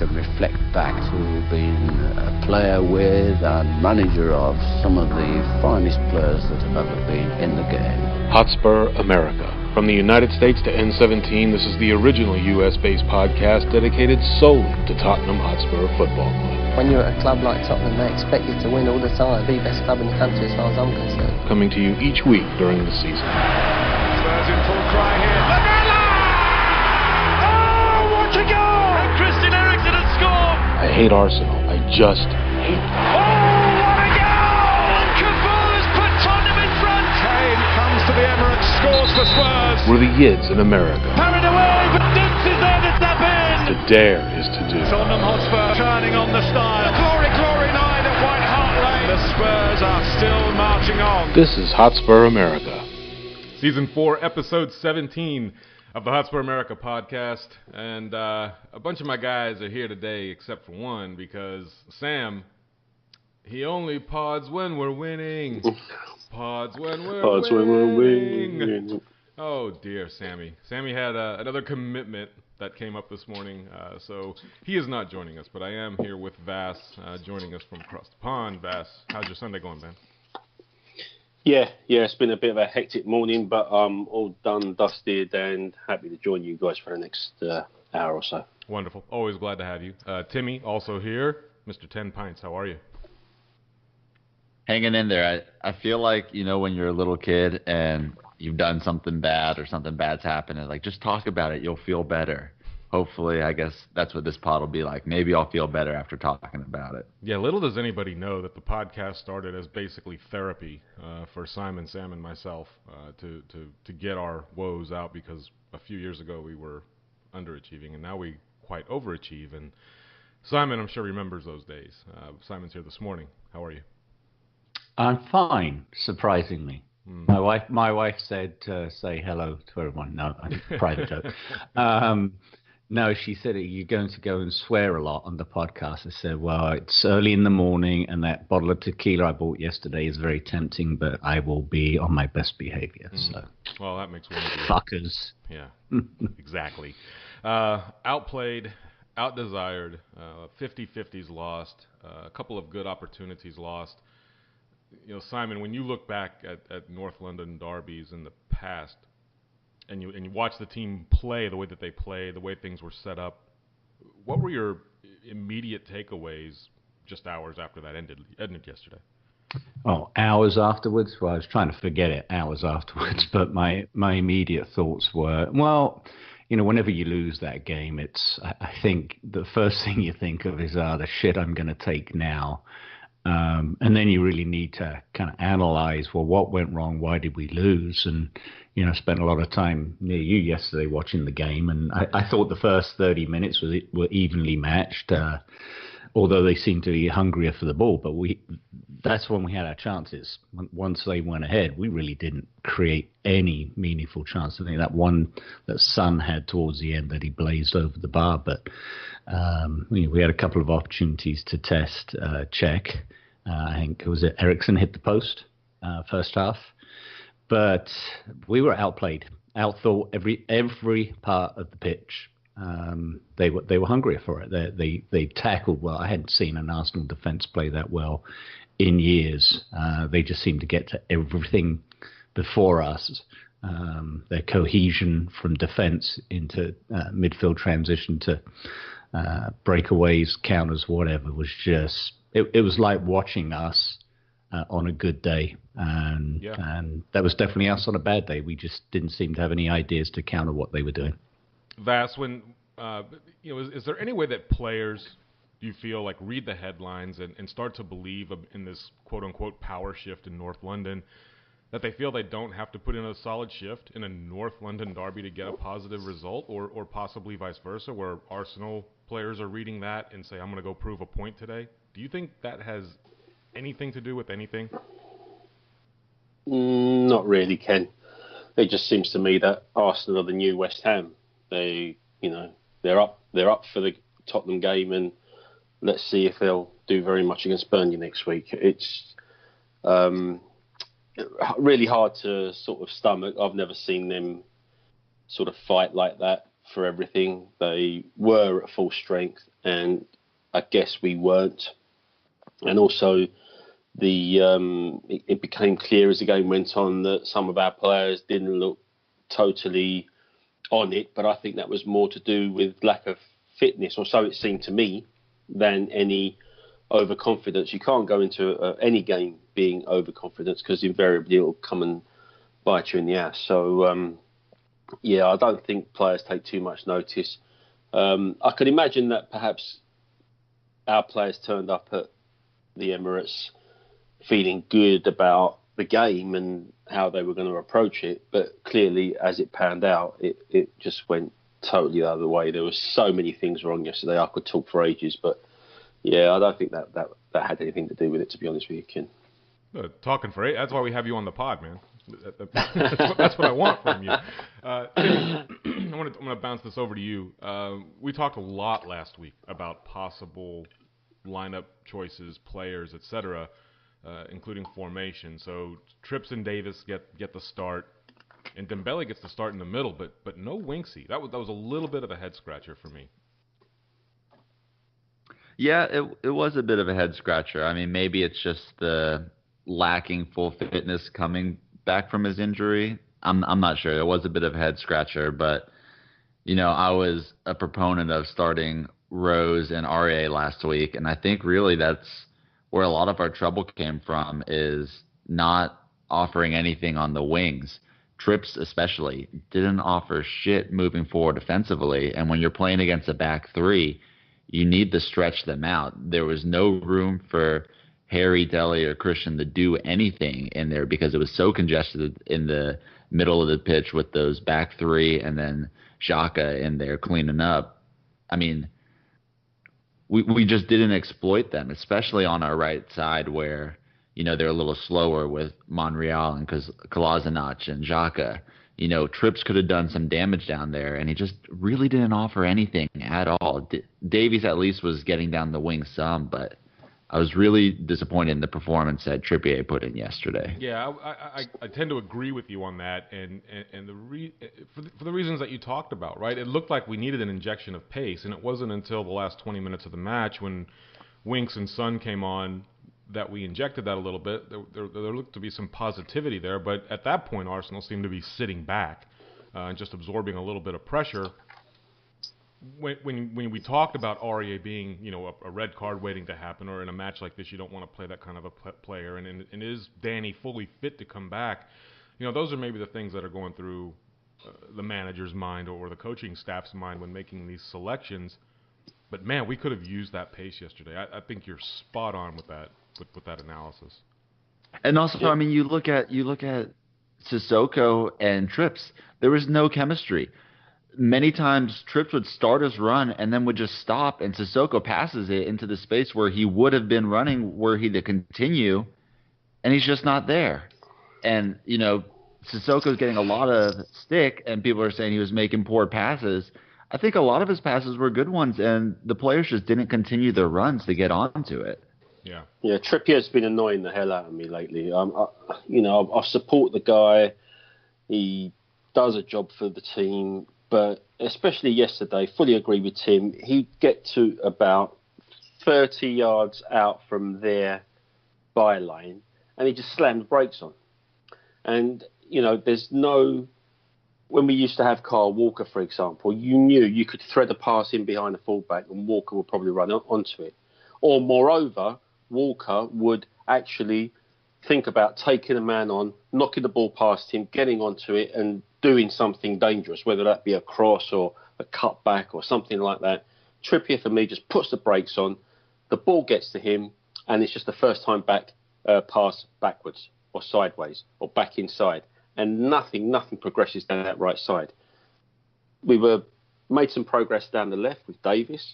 can reflect back to being a player with and manager of some of the finest players that have ever been in the game. Hotspur America. From the United States to N17, this is the original US-based podcast dedicated solely to Tottenham Hotspur Football Club. When you're at a club like Tottenham, they expect you to win all the time. Be the best club in the country as far as I'm concerned. Coming to you each week during the season. Spurs in full cry here. Lamella! Oh, what a goal! And Christian Eriksen has scored! I hate Arsenal. I just hate them. Oh, what a goal! And Cafu has put Tottenham in front! Kane comes to the Emirates, scores for Spurs. We're the Yids in America. Carried away, but Dix is there to step in! To dare is to do. Tottenham Hotspur turning on the style. Glory, glory night at White Hart Lane. The Spurs are still marching on. This is Hotspur America. Season 4, Episode 17 of the Hotspur America podcast. And a bunch of my guys are here today except for one, because Sam, he only pods when we're winning. Pods when we're winning. Oh, dear, Sammy. Sammy had another commitment that came up this morning, so he is not joining us. But I am here with Vass, joining us from across the pond. Vass, how's your Sunday going, man? Yeah, it's been a bit of a hectic morning, but I'm all done, dusted, and happy to join you guys for the next hour or so. Wonderful. Always glad to have you. Timmy, also here. Mr. 10 Pints, how are you? Hanging in there. I feel like, when you're a little kid and you've done something bad or something bad's happened, and just talk about it, you'll feel better. Hopefully, I guess that's what this pod will be like. Maybe I'll feel better after talking about it. Yeah, little does anybody know that the podcast started as basically therapy for Simon, Sam, and myself to get our woes out, because a few years ago we were underachieving, and now we quite overachieve. And Simon, I'm sure, remembers those days. Simon's here this morning. How are you? I'm fine, surprisingly. My wife said say hello to everyone. No, private joke. No, she said, you're going to go and swear a lot on the podcast. I said, well, it's early in the morning, and that bottle of tequila I bought yesterday is very tempting, but I will be on my best behavior. So, well, that makes one of you. Fuckers. Yeah, exactly. Outplayed, outdesired, 50-50s lost, a couple of good opportunities lost. Simon, when you look back at North London derbies in the past, and you watch the team play the way that they play, the way things were set up, what were your immediate takeaways just hours after that ended yesterday? Oh, hours afterwards? Well, I was trying to forget it hours afterwards, but my immediate thoughts were, well, whenever you lose that game, I think the first thing you think of is, the shit I'm going to take now. And then you really need to kind of analyze, well, what went wrong? Why did we lose? And, spent a lot of time near you yesterday watching the game. And I thought the first 30 minutes were evenly matched, although they seemed to be hungrier for the ball. But that's when we had our chances. Once they went ahead, we really didn't create any meaningful chance. I think that one that Son had towards the end that he blazed over the bar. But we had a couple of opportunities to test check. I think Eriksen hit the post first half, but we were outplayed, outthought every part of the pitch. They were hungrier for it. They tackled well. I hadn't seen an Arsenal defence play that well in years. They just seemed to get to everything before us. Their cohesion from defence into midfield transition to breakaways, counters, whatever, was just it was like watching us on a good day, and that was definitely us on a bad day. We just didn't seem to have any ideas to counter what they were doing. Vass, when is there any way that players, you feel like, read the headlines and start to believe in this quote unquote power shift in North London, that they feel they don't have to put in a solid shift in a North London derby to get a positive result, or possibly vice versa, where Arsenal players are reading that and say, I'm going to go prove a point today? Do you think that has anything to do with anything? Not really, Ken. It just seems to me that Arsenal are the new West Ham. They're up for the Tottenham game, and let's see if they'll do very much against Burnley next week. It's really hard to sort of stomach. I've never seen them sort of fight like that for everything. They were at full strength and I guess we weren't. And also, it became clear as the game went on that some of our players didn't look totally on it, but I think that was more to do with lack of fitness, or so it seemed to me, than any overconfidence. You can't go into any game being overconfident, because invariably it'll come and bite you in the ass. So, I don't think players take too much notice. I could imagine that perhaps our players turned up at the Emirates feeling good about the game and how they were going to approach it, but clearly, as it panned out, it just went totally the other way. There were so many things wrong yesterday. I could talk for ages, but I don't think that had anything to do with it, to be honest with you, Ken. Talking for it. That's why we have you on the pod, man. That's what I want from you. I'm gonna bounce this over to you. We talked a lot last week about possible lineup choices, players, etc., including formation. So Trips and Davis get the start, and Dembele gets the start in the middle, but no Winksy. That was a little bit of a head scratcher for me. Yeah, it was a bit of a head scratcher. I mean, maybe it's just the lacking full fitness coming back from his injury. I'm not sure. It was a bit of a head scratcher, but I was a proponent of starting Rose and Aurier last week, and I think really that's where a lot of our trouble came from, is not offering anything on the wings. Trips especially didn't offer shit moving forward defensively, and when you're playing against a back three, you need to stretch them out. There was no room for Harry, Dele, or Christian to do anything in there because it was so congested in the middle of the pitch with those back three and then Xhaka in there cleaning up. I mean, we just didn't exploit them, especially on our right side where, they're a little slower with Monreal and Kolasinac and Xhaka. Trips could have done some damage down there, and he just really didn't offer anything at all. Davies at least was getting down the wing some, but I was really disappointed in the performance that Trippier put in yesterday. Yeah, I tend to agree with you on that, and for the reasons that you talked about, right? It looked like we needed an injection of pace, and it wasn't until the last 20 minutes of the match when Winks and Son came on that we injected that a little bit. There looked to be some positivity there, but at that point, Arsenal seemed to be sitting back and just absorbing a little bit of pressure. When we talked about Aurier being, a red card waiting to happen, or in a match like this, you don't want to play that kind of a player, and is Danny fully fit to come back? Those are maybe the things that are going through the manager's mind or the coaching staff's mind when making these selections. But man, we could have used that pace yesterday. I think you're spot on with that analysis. And also, I mean, you look at Sissoko and Trips. There was no chemistry. Many times Trips would start his run and then would just stop, and Sissoko passes it into the space where he would have been running were he to continue, and he's just not there. And, Sissoko's getting a lot of stick, and people are saying he was making poor passes. I think a lot of his passes were good ones, and the players just didn't continue their runs to get onto it. Yeah. Yeah, Trippier's been annoying the hell out of me lately. I support the guy. He does a job for the team. But especially yesterday, fully agree with Tim. He'd get to about 30 yards out from their byline, and he just slammed the brakes on. And, there's no... When we used to have Kyle Walker, for example, you knew you could thread a pass in behind the fullback and Walker would probably run onto it. Or, moreover, Walker would actually think about taking a man on, knocking the ball past him, getting onto it, and doing something dangerous, whether that be a cross or a cutback or something like that. Trippier, for me, just puts the brakes on. The ball gets to him, and it's just the first time pass backwards or sideways or back inside. And nothing progresses down that right side. We made some progress down the left with Davis,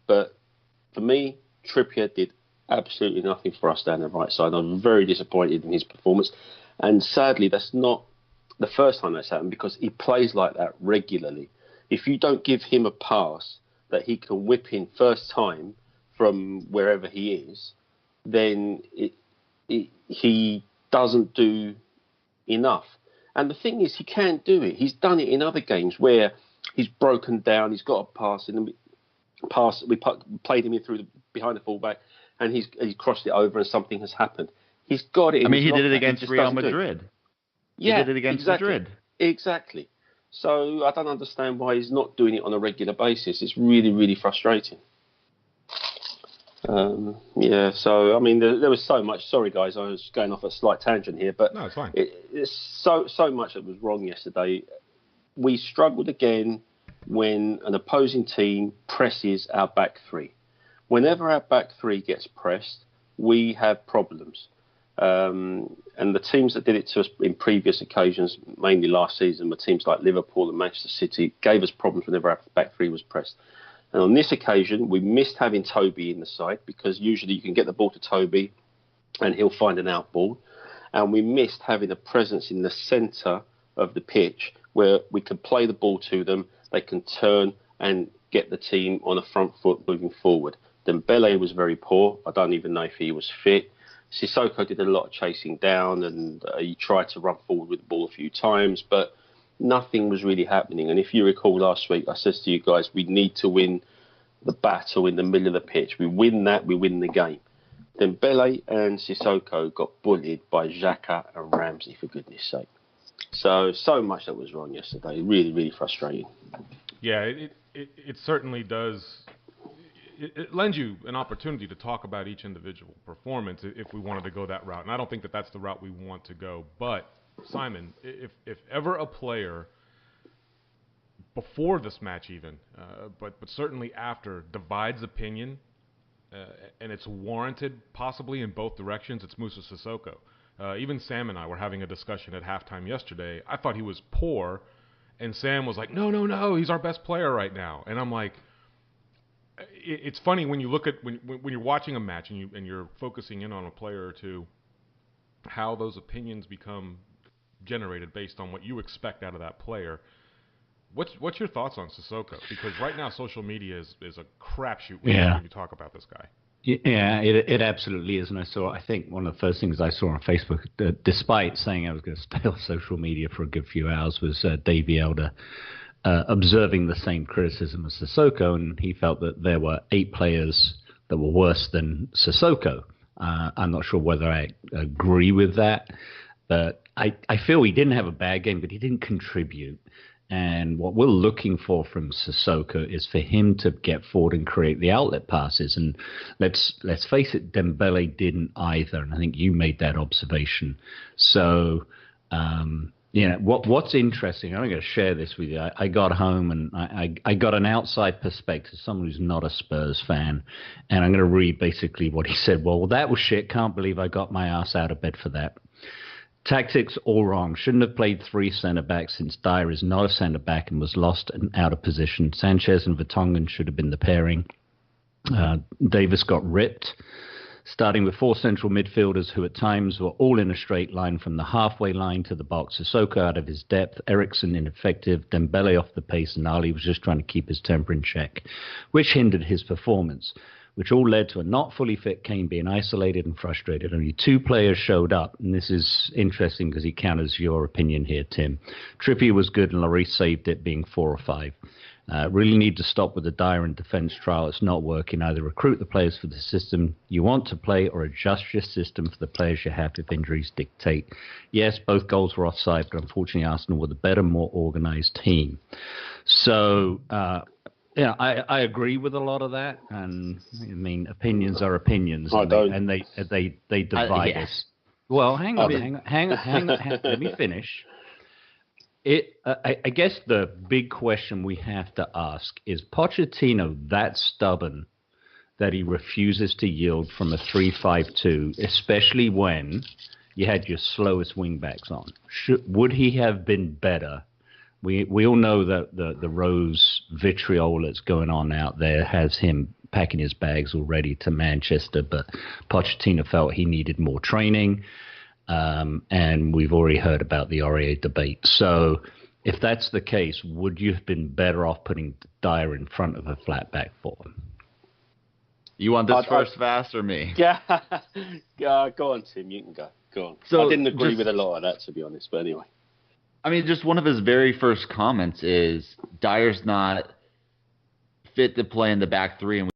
but for me, Trippier did absolutely nothing for us down the right side. I'm very disappointed in his performance, and sadly, that's not the first time that's happened, because he plays like that regularly. If you don't give him a pass that he can whip in first time from wherever he is, then he doesn't do enough. And the thing is, he can't do it. He's done it in other games where he's broken down, he's got a pass in, pass. We played him in behind the fullback, and he's crossed it over, and something has happened. He's got it. He did it against Real Madrid. Yeah, he did it against Madrid. Exactly. So I don't understand why he's not doing it on a regular basis. It's really, really frustrating. So I mean, there was so much. Sorry, guys, I was going off a slight tangent here, but no, it's fine. It's so much that was wrong yesterday. We struggled again when an opposing team presses our back three. Whenever our back three gets pressed, we have problems. And the teams that did it to us in previous occasions, mainly last season, were teams like Liverpool and Manchester City, gave us problems whenever our back three was pressed. And on this occasion, we missed having Toby in the side, because usually you can get the ball to Toby and he'll find an out ball. And we missed having a presence in the centre of the pitch where we could play the ball to them, they can turn and get the team on a front foot moving forward. Dembele was very poor. I don't even know if he was fit. Sissoko did a lot of chasing down, and he tried to run forward with the ball a few times, but nothing was really happening. And if you recall last week, I said to you guys, we need to win the battle in the middle of the pitch. We win that, we win the game. Dembele and Sissoko got bullied by Xhaka and Ramsey, for goodness sake. So much that was wrong yesterday. Really, really frustrating. Yeah, it certainly does. It lends you an opportunity to talk about each individual performance if we wanted to go that route. And I don't think that that's the route we want to go. But, Simon, if ever a player, before this match even, but certainly after, divides opinion, and it's warranted possibly in both directions, it's Moussa Sissoko. Even Sam and I were having a discussion at halftime yesterday. I thought he was poor, and Sam was like, no, he's our best player right now. And I'm like, it's funny when you look at when you're watching a match and you're focusing in on a player or two, how those opinions become generated based on what you expect out of that player. What's your thoughts on Sissoko? Because right now social media is a crapshoot when you talk about this guy. Yeah, it absolutely is. And I think one of the first things I saw on Facebook, despite saying I was going to stay off social media for a good few hours, was Davey Elder observing the same criticism as Sissoko, and he felt that there were 8 players that were worse than Sissoko. I'm not sure whether I agree with that, but I feel he didn't have a bad game, but he didn't contribute. And what we're looking for from Sissoko is for him to get forward and create the outlet passes. And let's face it, Dembele didn't either. And I think you made that observation. So, what's interesting, I'm going to share this with you. I got home and I got an outside perspective, someone who's not a Spurs fan. And I'm going to read basically what he said. Well, that was shit. Can't believe I got my ass out of bed for that. Tactics all wrong. Shouldn't have played 3 centre-backs since Dyer is not a centre-back and was lost and out of position. Sanchez and Vertonghen should have been the pairing. Davis got ripped, starting with 4 central midfielders who at times were all in a straight line from the halfway line to the box. Sissoko out of his depth, Eriksen ineffective, Dembele off the pace, and Ali was just trying to keep his temper in check, which hindered his performance, which all led to a not fully fit Kane being isolated and frustrated. Only 2 players showed up, and this is interesting because he counters your opinion here, Tim. Trippier was good, and Lloris saved it, being 4 or 5. Really need to stop with the Dyer and defence trial. It's not working. Either recruit the players for the system you want to play or adjust your system for the players you have if injuries dictate. Yes, both goals were offside, but unfortunately Arsenal were the better, more organised team. So, I agree with a lot of that, and I mean, opinions are opinions, and they divide us. Well, hang on, let me finish. I guess the big question we have to ask is: Pochettino that stubborn that he refuses to yield from a 3-5-2, especially when you had your slowest wingbacks on? Would he have been better? We all know that the Rose vitriol that's going on out there has him packing his bags already to Manchester, but Pochettino felt he needed more training, and we've already heard about the Aurier debate. So if that's the case, would you have been better off putting Dyer in front of a flat back four? You want this first, Vass, or me? Yeah, go on, Tim. You can go. Go on. So I didn't agree with a lot of that, to be honest, but anyway. I mean, just one of his very first comments is Dyer's not fit to play in the back three, and